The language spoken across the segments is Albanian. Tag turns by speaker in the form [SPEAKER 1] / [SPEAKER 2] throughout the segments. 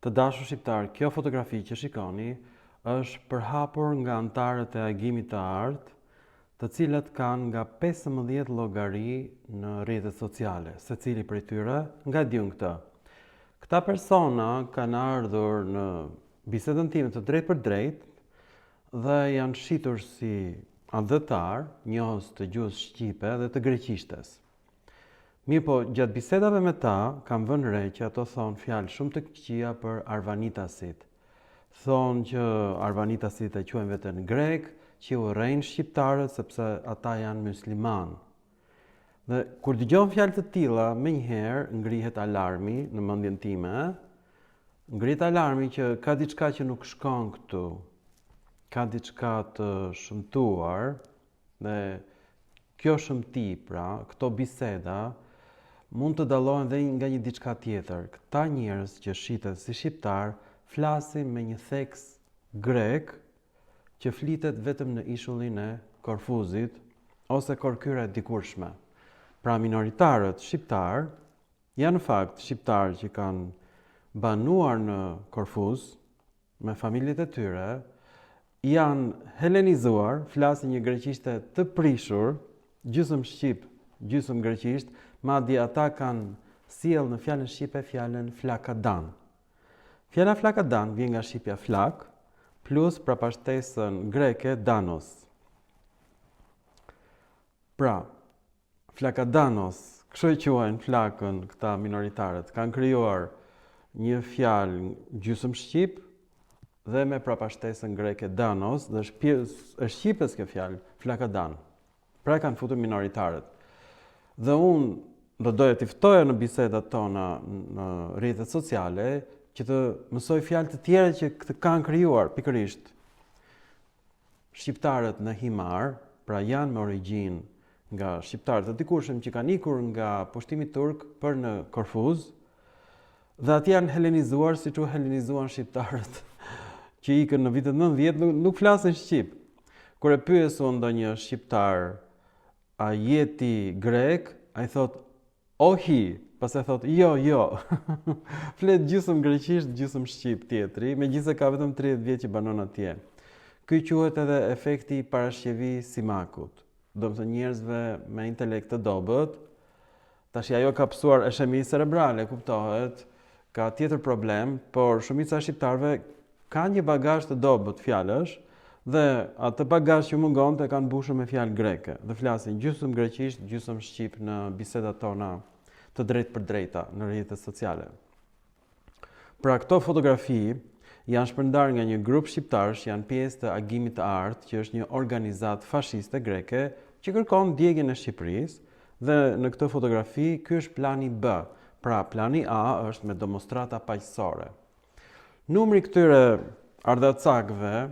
[SPEAKER 1] Të dashur shqiptar, kjo fotografi që shikoni është përhapur nga anëtarët e agimit të artë, të cilët kanë nga 15 llogari në rrjetet sociale, secili prej tyre nga diun këtë. Këta persona kanë ardhur në bisedën time të drejtë për drejtë dhe janë shitur si adhëtar, njohës të gjuhës shqipe dhe të greqishtes. Mirë po, gjatë bisedave me ta, kam vënë re që ato thonë fjalë shumë të këqija për arvanitasit. Thonë që arvanitasit e quajnë veten grek, që u rrejnë shqiptarët sepse ata janë musliman. Dhe kur dëgjon fjalë të tilla, menjëherë ngrihet alarmi në mendjen time, ngrihet alarmi që ka diçka që nuk shkon këtu. Ka diçka të shëmtuar dhe kjo shëmti, pra, këto biseda mund të dallohen dhe nga një diçka tjetër. Këta njerëz që shiten si shqiptar flasin me një theks grek që flitet vetëm në ishullin e Korfuzit ose Korkyra e dikurshme. Pra minoritarët shqiptar janë në fakt shqiptar që kanë banuar në Korfuz me familjet e tyre, janë helenizuar, flasin një greqishte të prishur, gjysmë shqip, gjysmë greqisht, madje ata kanë sjell në fjalën shqipe fjalën flakadan. Fjala flakadan vjen nga shqipja flak plus prapashtesën greke danos. Pra, flakadanos, kështu e quajnë flakën këta minoritarët, kanë krijuar një fjalë gjysmë shqip dhe me prapashtesën greke danos, dhe është shqipes kjo fjalë, flakadan. Pra kanë futur minoritarët. Dhe unë do doja t'i ftoja në bisedat tona në rrjetet sociale që të mësoj fjalë të tjera që të kanë krijuar pikërisht shqiptarët në Himar, pra janë me origjinë nga shqiptarët e dikurshëm që kanë ikur nga pushtimi turk për në Korfuz, dhe atje janë helenizuar siç u helenizuan shqiptarët që ikën në vitet 90, nuk flasin shqip. Kur e pyes unë ndonjë shqiptar, a jeti grek? Ai thot, ohi, pas e thot, jo. Flet gjysmë greqisht, gjysmë shqip tjetri, megjithëse ka vetëm 30 vjet që banon atje. Ky quhet edhe efekti parashqevi Simakut. Domethënë njerëzve me intelekt të dobët, tash ajo ka psuar eshemi cerebrale, kuptohet, ka tjetër problem, por shumica e shqiptarëve kanë një bagazh të dobët fjalësh dhe atë bagazh që mungonte kanë mbushur me fjalë greke dhe flasin gjysmë greqisht, gjysmë shqip në bisedat tona të drejtë për drejta në rrjetet sociale. Pra këto fotografi janë shpërndar nga një grup shqiptarësh që janë pjesë të agimit të artë, që është një organizatë fashiste greke që kërkon djegjen e Shqipërisë, dhe në këtë fotografi ky është plani B. Pra plani A është me demonstrata paqësore. Numri këtyre ardhacakëve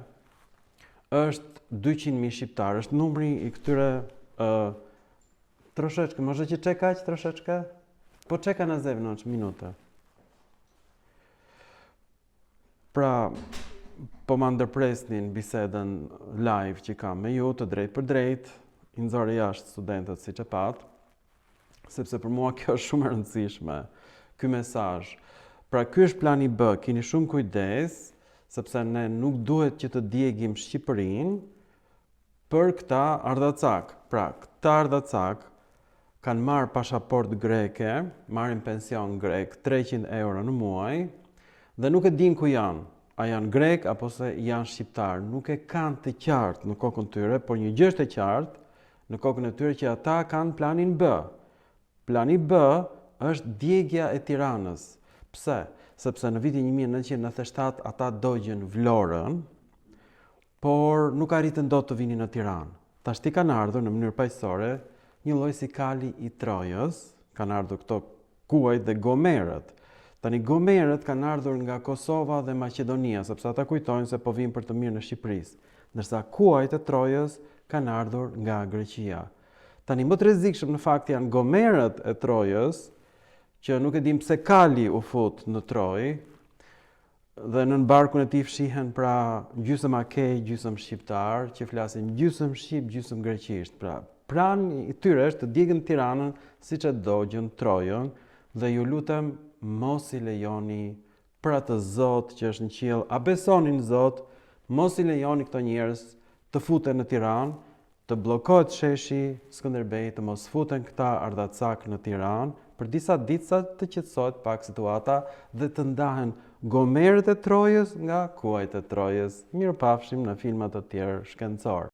[SPEAKER 1] është 200.000 shqiptarë, është numri i këtyre troszeczkę, możecie czekać troszeczkę? Poczeka na zewnątrz minutę. Pra, po ma ndërpresnin bisedën live që kam me ju të drejtë për drejtë, i nxorë jashtë studentët siç e pat, sepse për mua kjo është shumë e rëndësishme, ky mesazh. Pra ky është plani B, keni shumë kujdes, sepse ne nuk duhet që të djegim Shqipërinë për këta ardhacak. Pra, këta ardhacak kanë marrë pasaport greke, marrin pension grek, 300 euro në muaj, dhe nuk e din ku janë. A janë grek apo se janë shqiptar. Nuk e kanë të qartë në kokën tyre, por një gjë është e qartë në kokën e tyre që ata kanë planin B. Plani B është djegja e Tiranës. Pse? Sepse në vitin 1997 ata dogjën Vlorën, por nuk arritën dot të vinin në Tiranë. Tashti kanë ardhur në mënyrë paqësore, një lloj si kali i Trojës, kanë ardhur këto kuajt dhe gomerët. Tani gomerët kanë ardhur nga Kosova dhe Maqedonia, sepse ata kujtojnë se po vinë për të mirën e Shqipërisë, ndërsa kuajt e Trojës kanë ardhur nga Greqia. Tani më të rrezikshëm në fakt janë gomerët e Trojës, që nuk e dim pse kali u fut në Trojë, dhe në barkun e tij fshihen pra gjysmë akej, gjysmë shqiptar, që flasin gjysmë shqip, gjysmë greqisht. Pra, plani i tyre është të djegën Tiranën siç e dogjën Trojën, dhe ju lutem mos i lejoni për atë Zot që është në qiell, a besoni në Zot, mos i lejoni këto njerëz të futen në Tiranë, të bllokohet sheshi Skënderbej, të mos futen këta ardhacak në Tiranë, për disa ditë sa të qetësohet pak situata dhe të ndahen gomerët e Trojës nga kuajt e Trojës. Mirupafshim në filma të tjerë shkencor.